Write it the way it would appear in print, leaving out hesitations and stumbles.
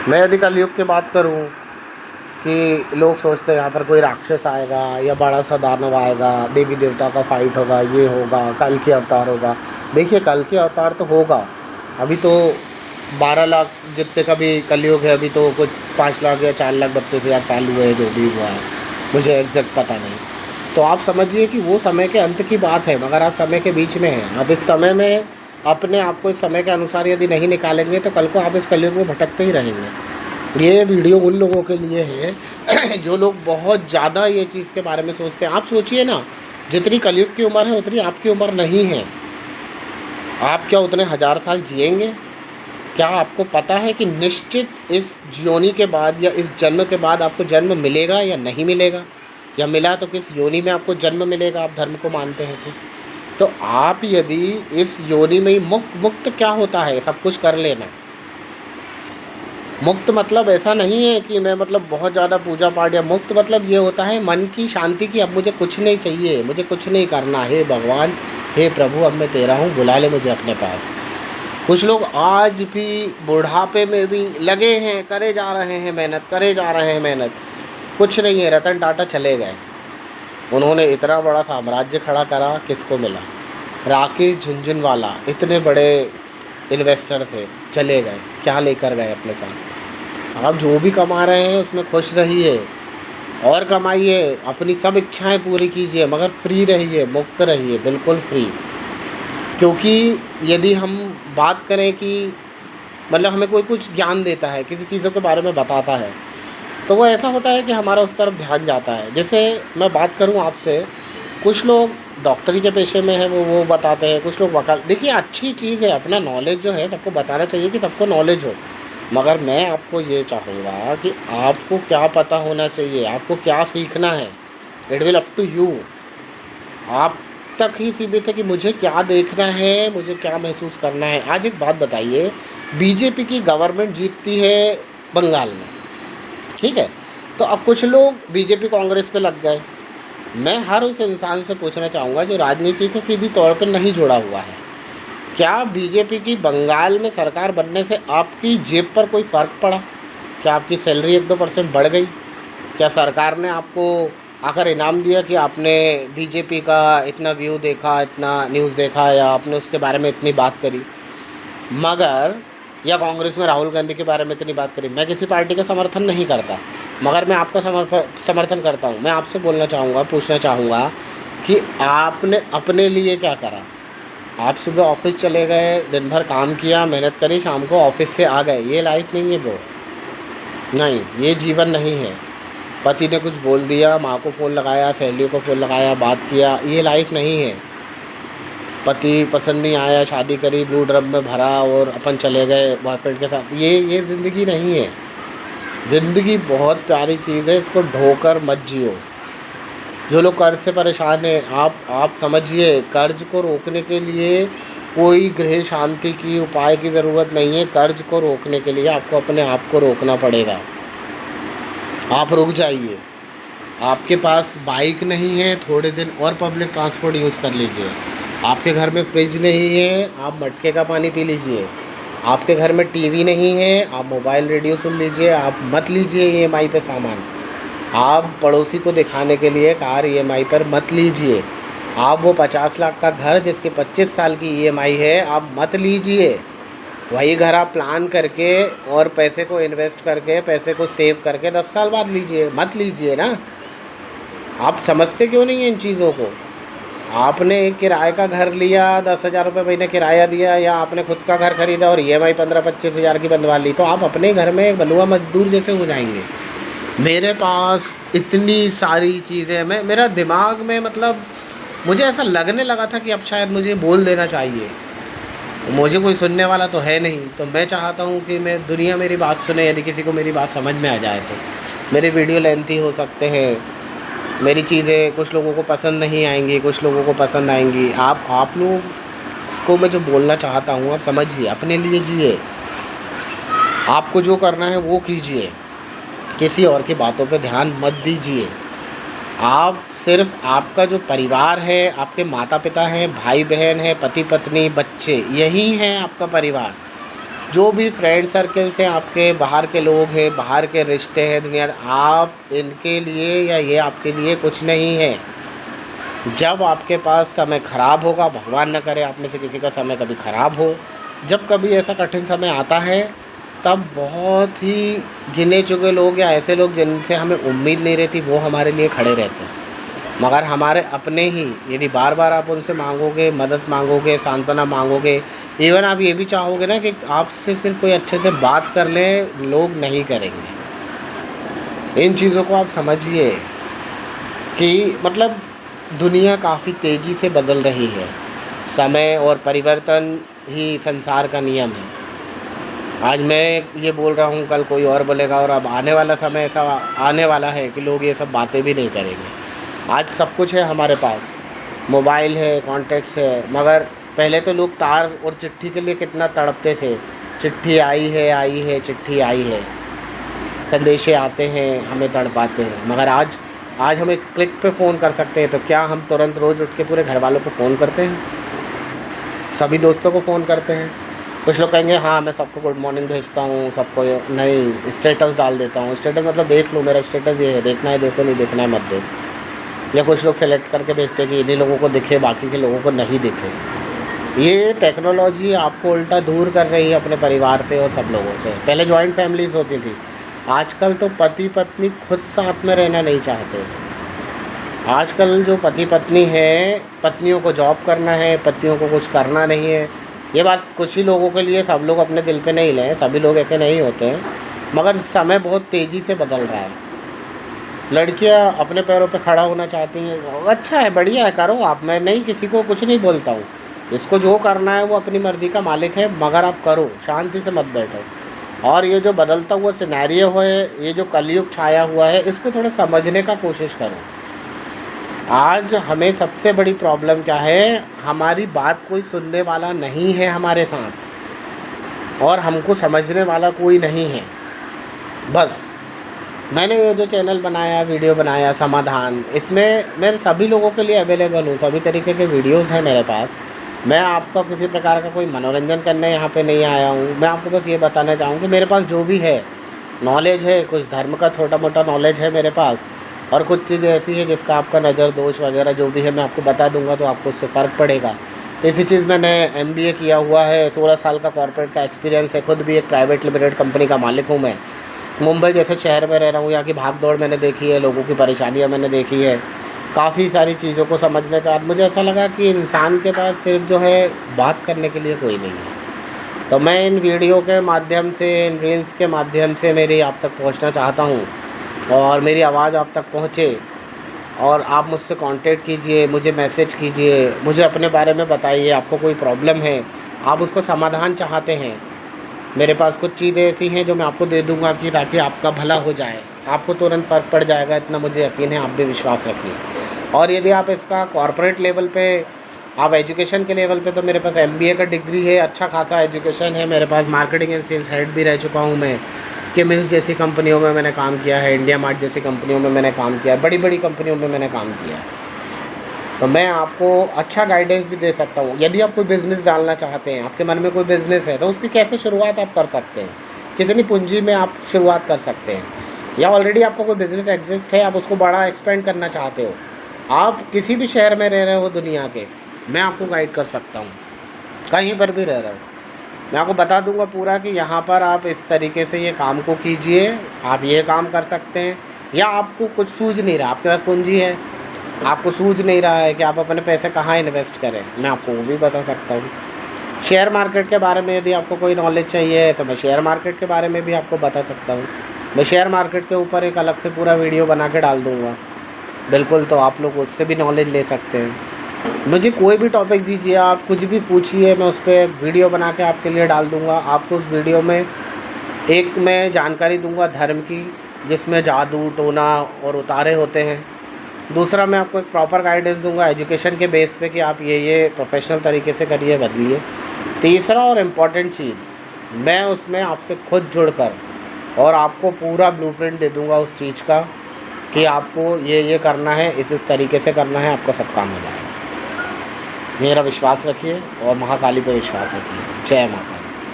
मैं यदि कलयुग की बात करूं कि लोग सोचते हैं यहाँ पर कोई राक्षस आएगा या बड़ा सा दानव आएगा, देवी देवता का फाइट होगा, ये होगा, कल की अवतार होगा। देखिए कल की अवतार तो होगा। अभी तो 12 लाख जितने का भी कलयुग है, अभी तो कुछ 5 लाख या 4,32,000 साल हुए हैं, जो भी हुआ है मुझे एग्जैक्ट पता नहीं। तो आप समझिए कि वो समय के अंत की बात है, मगर आप समय के बीच में हैं। आप इस समय में अपने आप को इस समय के अनुसार यदि नहीं निकालेंगे तो कल को आप इस कलयुग में भटकते ही रहेंगे। ये वीडियो उन लोगों के लिए है जो लोग बहुत ज़्यादा ये चीज़ के बारे में सोचते हैं। आप सोचिए ना, जितनी कलयुग की उम्र है उतनी आपकी उम्र नहीं है। आप क्या उतने 1000 साल जिएंगे? क्या आपको पता है कि निश्चित इस योनि के बाद या इस जन्म के बाद आपको जन्म मिलेगा या नहीं मिलेगा? या मिला तो किस योनि में आपको जन्म मिलेगा, आप धर्म को मानते हैं तो आप यदि इस योनि में ही मुक्त मुक्त क्या होता है, सब कुछ कर लेना। मुक्त मतलब ऐसा नहीं है कि मैं मतलब बहुत ज़्यादा पूजा पाठ, या मुक्त मतलब ये होता है मन की शांति की, अब मुझे कुछ नहीं चाहिए, मुझे कुछ नहीं करना, हे भगवान, हे प्रभु, अब मैं तेरा हूँ, बुला ले मुझे अपने पास। कुछ लोग आज भी बुढ़ापे में भी लगे हैं, करे जा रहे हैं मेहनत, करे जा रहे हैं मेहनत, कुछ नहीं है। रतन टाटा चले गए, उन्होंने इतना बड़ा साम्राज्य खड़ा करा, किसको मिला? राकेश झुनझुनवाला इतने बड़े इन्वेस्टर थे, चले गए, क्या लेकर गए अपने साथ? आप जो भी कमा रहे हैं उसमें खुश रहिए और कमाइए, अपनी सब इच्छाएं पूरी कीजिए, मगर फ्री रहिए, मुक्त रहिए, बिल्कुल फ्री। क्योंकि यदि हम बात करें कि मतलब हमें कोई कुछ ज्ञान देता है, किसी चीज़ों के बारे में बताता है, तो वो ऐसा होता है कि हमारा उस तरफ ध्यान जाता है। जैसे मैं बात करूं आपसे, कुछ लोग डॉक्टरी के पेशे में हैं, वो बताते हैं, कुछ लोग वकाल। देखिए अच्छी चीज़ है, अपना नॉलेज जो है सबको बताना चाहिए कि सबको नॉलेज हो, मगर मैं आपको ये चाहूँगा कि आपको क्या पता होना चाहिए, आपको क्या सीखना है, it will up to you. आप तक ही सीमित है कि मुझे क्या देखना है, मुझे क्या महसूस करना है। आज एक बात बताइए, बीजेपी की गवर्नमेंट जीतती है बंगाल में, ठीक है, तो अब कुछ लोग बीजेपी कांग्रेस पे लग गए। मैं हर उस इंसान से पूछना चाहूँगा जो राजनीति से सीधी तौर पर नहीं जुड़ा हुआ है, क्या बीजेपी की बंगाल में सरकार बनने से आपकी जेब पर कोई फ़र्क पड़ा? क्या आपकी सैलरी 1-2% बढ़ गई? क्या सरकार ने आपको आकर इनाम दिया कि आपने बीजेपी का इतना व्यू देखा, इतना न्यूज़ देखा, या आपने उसके बारे में इतनी बात करी? मगर या कांग्रेस में राहुल गांधी के बारे में इतनी बात करी। मैं किसी पार्टी का समर्थन नहीं करता, मगर मैं आपका समर्थन करता हूँ। मैं आपसे बोलना चाहूँगा, पूछना चाहूँगा कि आपने अपने लिए क्या करा? आप सुबह ऑफिस चले गए, दिन भर काम किया, मेहनत करी, शाम को ऑफिस से आ गए, ये लाइफ नहीं है ब्रो, नहीं, ये जीवन नहीं है। पति ने कुछ बोल दिया, माँ को फ़ोन लगाया, सहेलियों को फ़ोन लगाया, बात किया, ये लाइफ नहीं है। पति पसंद नहीं आया, शादी करी, ब्लू ड्रम में भरा और अपन चले गए बॉयफ्रेंड के साथ, ये ज़िंदगी नहीं है। ज़िंदगी बहुत प्यारी चीज़ है, इसको ढोकर मत जियो। जो लोग कर्ज से परेशान हैं, आप समझिए, कर्ज को रोकने के लिए कोई गृह शांति की उपाय की ज़रूरत नहीं है। कर्ज को रोकने के लिए आपको अपने आप को रोकना पड़ेगा। आप रुक जाइए। आपके पास बाइक नहीं है, थोड़े दिन और पब्लिक ट्रांसपोर्ट यूज़ कर लीजिए। आपके घर में फ्रिज नहीं है, आप मटके का पानी पी लीजिए। आपके घर में टीवी नहीं है, आप मोबाइल रेडियो सुन लीजिए। आप मत लीजिए ईएमआई पे सामान। आप पड़ोसी को दिखाने के लिए कार ईएमआई पर मत लीजिए। आप वो 50 लाख का घर जिसके 25 साल की ईएमआई है, आप मत लीजिए। वही घर आप प्लान करके और पैसे को इन्वेस्ट करके, पैसे को सेव करके 10 साल बाद लीजिए, मत लीजिए ना। आप समझते क्यों नहीं हैं इन चीज़ों को? आपने एक किराए का घर लिया, 10,000 रुपये महीने किराया दिया, या आपने खुद का घर खरीदा और ईएमआई 15-25 हज़ार की बंधवा ली, तो आप अपने घर में एक बलुआ मजदूर जैसे हो जाएंगे। मेरे पास इतनी सारी चीज़ें, मेरा दिमाग में मतलब मुझे ऐसा लगने लगा था कि अब शायद मुझे बोल देना चाहिए। मुझे कोई सुनने वाला तो है नहीं, तो मैं चाहता हूँ कि मैं दुनिया मेरी बात सुने, यदि किसी को मेरी बात समझ में आ जाए तो। मेरे वीडियो लेंथी हो सकते हैं, मेरी चीज़ें कुछ लोगों को पसंद नहीं आएंगी, कुछ लोगों को पसंद आएंगी। आप लोग को मैं जो बोलना चाहता हूँ आप समझिए, अपने लिए जिए, आपको जो करना है वो कीजिए, किसी और की बातों पे ध्यान मत दीजिए। आप सिर्फ आपका जो परिवार है, आपके माता पिता हैं, भाई बहन हैं, पति पत्नी, बच्चे, यही हैं आपका परिवार। जो भी फ्रेंड सर्कल से आपके बाहर के लोग हैं, बाहर के रिश्ते हैं दुनिया, आप इनके लिए या ये आपके लिए कुछ नहीं है। जब आपके पास समय ख़राब होगा, भगवान न करे आप में से किसी का समय कभी ख़राब हो, जब कभी ऐसा कठिन समय आता है, तब बहुत ही गिने चुके लोग या ऐसे लोग जिनसे हमें उम्मीद नहीं रहती, वो हमारे लिए खड़े रहते हैं। मगर हमारे अपने ही यदि बार बार आप उनसे मांगोगे, मदद मांगोगे, सांत्वना मांगोगे, इवन आप ये भी चाहोगे ना कि आपसे सिर्फ कोई अच्छे से बात कर ले, लोग नहीं करेंगे। इन चीज़ों को आप समझिए कि मतलब दुनिया काफ़ी तेज़ी से बदल रही है। समय और परिवर्तन ही संसार का नियम है। आज मैं ये बोल रहा हूँ, कल कोई और बोलेगा, और अब आने वाला समय ऐसा आने वाला है कि लोग ये सब बातें भी नहीं करेंगे। आज सब कुछ है हमारे पास, मोबाइल है, कॉन्टैक्ट्स है, मगर पहले तो लोग तार और चिट्ठी के लिए कितना तड़पते थे। चिट्ठी आई है, चिट्ठी आई है, संदेशे आते हैं, हमें तड़पाते हैं। मगर आज हम एक क्लिक पे फ़ोन कर सकते हैं। तो क्या हम तुरंत रोज़ उठ के पूरे घर वालों को फ़ोन करते हैं? सभी दोस्तों को फ़ोन करते हैं? कुछ लोग कहेंगे हाँ मैं सबको गुड मॉर्निंग भेजता हूँ, सबको नहीं, स्टेटस डाल देता हूँ। स्टेटस मतलब देख लो मेरा स्टेटस ये है, देखना है देखो, नहीं देखना है मत देखो। या कुछ लोग सेलेक्ट करके भेजते हैं कि इन्हीं लोगों को दिखे, बाकी के लोगों को नहीं दिखे। ये टेक्नोलॉजी आपको उल्टा दूर कर रही है अपने परिवार से और सब लोगों से। पहले जॉइंट फैमिलीज़ होती थी, आजकल तो पति पत्नी खुद साथ में रहना नहीं चाहते। आजकल जो पति पत्नी है, पत्नियों को जॉब करना है, पतियों को कुछ करना नहीं है। ये बात कुछ ही लोगों के लिए, सब लोग अपने दिल पे नहीं लें, सभी लोग ऐसे नहीं होते हैं। मगर समय बहुत तेज़ी से बदल रहा है। लड़कियां अपने पैरों पे खड़ा होना चाहती हैं, अच्छा है, बढ़िया है, करो आप, मैं नहीं किसी को कुछ नहीं बोलता हूँ। इसको जो करना है वो अपनी मर्ज़ी का मालिक है, मगर आप करो, शांति से मत बैठो। और ये जो बदलता हुआ सिनेरियो है, ये जो कलयुग छाया हुआ है, इसको थोड़ा समझने का कोशिश करो। आज हमें सबसे बड़ी प्रॉब्लम क्या है, हमारी बात कोई सुनने वाला नहीं है हमारे साथ, और हमको समझने वाला कोई नहीं है। बस मैंने ये जो चैनल बनाया, वीडियो बनाया समाधान, इसमें मैं सभी लोगों के लिए अवेलेबल हूँ, सभी तरीके के वीडियोस हैं मेरे पास। मैं आपका किसी प्रकार का कोई मनोरंजन करने यहाँ पे नहीं आया हूँ। मैं आपको बस ये बताना चाहूँ कि मेरे पास जो भी है नॉलेज है, कुछ धर्म का छोटा मोटा नॉलेज है मेरे पास, और कुछ चीज़ें ऐसी है जिसका आपका नज़र दोष वगैरह जो भी है मैं आपको बता दूंगा, तो आपको उससे फ़र्क पड़ेगा। तो इसी चीज़ मैंने MBA किया हुआ है, 16 साल का कॉर्पोरेट का एक्सपीरियंस है, खुद भी एक प्राइवेट लिमिटेड कंपनी का मालिक हूँ मैं। मुंबई जैसे शहर में रह रहा हूँ, यहाँ की भाग दौड़ मैंने देखी है, लोगों की परेशानियाँ मैंने देखी है। काफ़ी सारी चीज़ों को समझने के बाद मुझे ऐसा लगा कि इंसान के पास सिर्फ जो है बात करने के लिए कोई नहीं है। तो मैं इन वीडियो के माध्यम से, इन रील्स के माध्यम से मेरी आप तक पहुँचना चाहता हूँ, और मेरी आवाज़ आप तक पहुँचे, और आप मुझसे कांटेक्ट कीजिए, मुझे मैसेज कीजिए, मुझे अपने बारे में बताइए। आपको कोई प्रॉब्लम है, आप उसको समाधान चाहते हैं, मेरे पास कुछ चीज़ें ऐसी हैं जो मैं आपको दे दूंगा कि ताकि आपका भला हो जाए, आपको तुरंत फ़र्क पड़ जाएगा, इतना मुझे यकीन है, आप भी विश्वास रखिए। और यदि आप इसका कॉर्पोरेट लेवल पे, आप एजुकेशन के लेवल पे, तो मेरे पास MBA का डिग्री है, अच्छा खासा एजुकेशन है मेरे पास, मार्केटिंग एंड सेल्स हेड भी रह चुका हूँ मैं, केमिस्ट जैसी कंपनियों में मैंने काम किया है, इंडिया मार्ट जैसी कंपनियों में मैंने काम किया है, बड़ी बड़ी कंपनियों में मैंने काम किया है। तो मैं आपको अच्छा गाइडेंस भी दे सकता हूँ। यदि आप कोई बिज़नेस डालना चाहते हैं, आपके मन में कोई बिज़नेस है, तो उसकी कैसे शुरुआत आप कर सकते हैं, कितनी पूंजी में आप शुरुआत कर सकते हैं, या ऑलरेडी आपका कोई बिज़नेस एग्जिस्ट है, आप उसको बड़ा एक्सपेंड करना चाहते हो, आप किसी भी शहर में रह रहे हो दुनिया के, मैं आपको गाइड कर सकता हूँ। कहीं पर भी रह रहे हो, मैं आपको बता दूंगा पूरा कि यहाँ पर आप इस तरीके से ये काम को कीजिए, आप ये काम कर सकते हैं। या आपको कुछ सूझ नहीं रहा, आपके पास पूंजी है, आपको सूझ नहीं रहा है कि आप अपने पैसे कहाँ इन्वेस्ट करें, मैं आपको वो भी बता सकता हूँ। शेयर मार्केट के बारे में यदि आपको कोई नॉलेज चाहिए, तो मैं शेयर मार्केट के बारे में भी आपको बता सकता हूँ। मैं शेयर मार्केट के ऊपर एक अलग से पूरा वीडियो बना के डाल दूँगा, बिल्कुल, तो आप लोग उससे भी नॉलेज ले सकते हैं। मुझे कोई भी टॉपिक दीजिए, आप कुछ भी पूछिए, मैं उस पर वीडियो बना के आपके लिए डाल दूँगा। आपको उस वीडियो में एक मैं जानकारी दूँगा धर्म की, जिसमें जादू टोना और उतारे होते हैं। दूसरा, मैं आपको एक प्रॉपर गाइडेंस दूंगा एजुकेशन के बेस पे कि आप ये प्रोफेशनल तरीके से करिए, बदलिए। तीसरा और इम्पॉर्टेंट चीज़, मैं उसमें आपसे खुद जुड़कर और आपको पूरा ब्लूप्रिंट दे दूंगा उस चीज़ का कि आपको ये करना है, इस तरीके से करना है, आपका सब काम हो जाएगा। मेरा विश्वास रखिए और महाकाली पे विश्वास रखिए। जय माता।